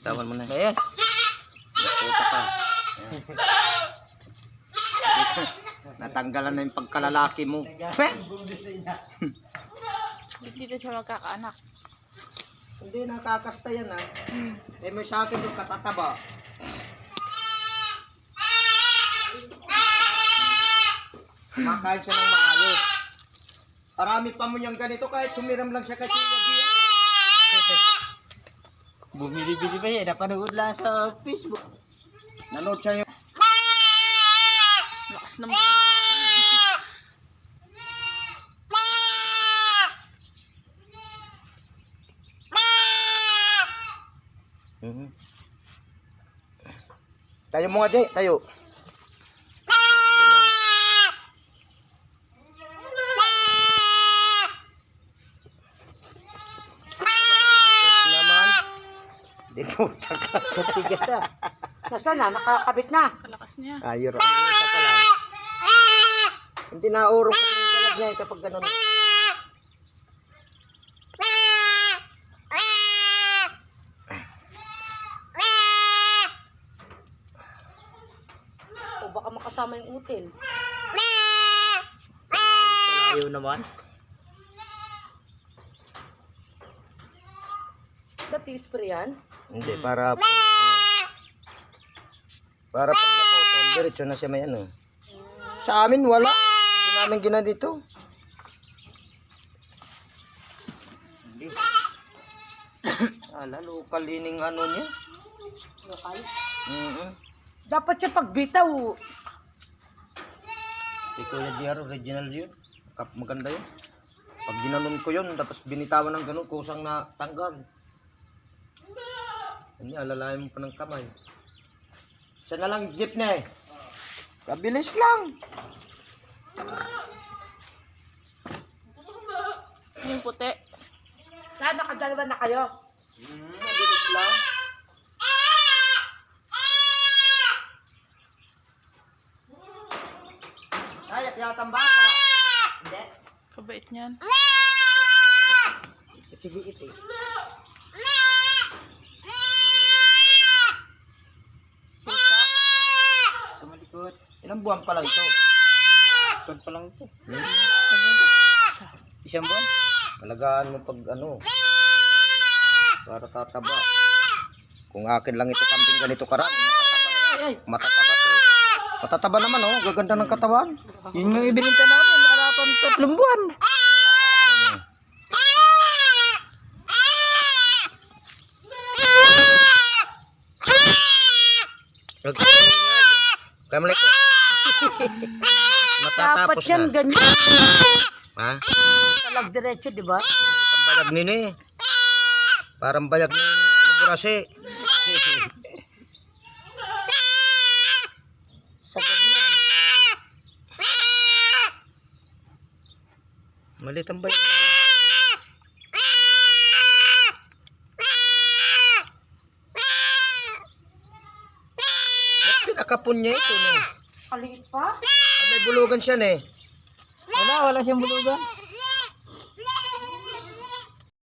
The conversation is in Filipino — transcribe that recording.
Bitawan mo na. Ayos. Puta ka. Natanggalan na yung pagkalalaki mo. Dito siya magkakaanak. Hindi nakakasta yan ha. Eh may sa akin yung katataba. Makain siya ng maayos. Marami pa mo niyang ganito kahit tumiram lang siya kay Kuya Gia. Bumili-bili pa yan. Napanood lang sa Facebook. Nanood siya yung... Lakas naman. Tayo mo nga, Jay. Tayo. Naman. Di po taka. Katigas ah. Nasaan na? Nakakabit na. Kalakas niya. Ayun. Isa pa lang. Hindi naurong kasi yung galag niya kapag ganun. O baka makasama yung utin. Ayaw naman. Ba't i-spray yan? Hindi, para pag naputol, diretso na siya may ano. Sa amin, wala. Hindi namin ginadito. Hindi. Ala, local ining ano niya. Lokal. Dapat siya pagbitaw. Si Kuya JR, original yun. Maganda yun. Pag ginanon ko yun, tapos binitawan ng ganun, kusang na tanggal. Hindi, alalayan mo pa ng kamay. Siya na lang jeep na eh. Kabilis lang. Yung puti. Saan nakadalawa na kayo? Mabilis lang. Ay, at yata ang bata. Hindi. Kabait niyan. Sige, ito. Pusa. Tumalikot. Ilang buwan pa lang ito? Tuwan pa lang ito. Isa. Isang buwan. Alagaan mo pag ano. Para tataba. Kung akin lang ito kambing ganito karami, matataba. Matataba to. Matataba naman oh, gaganda ng katawan. Yun nga ibininta namin. Harapan 3 buwan. Kaya mo ko. Dapat Matatapos yan na. ganyan. Ha? Talag diretso, di ba? Ang bayag nini. Parang bayag ni Burase. Sagad na. Malit ang bayag nini. Ba't pinakapon niya ito no? Kaliit pa? Ay, may bulugan siya eh. Wala siyang bulugan.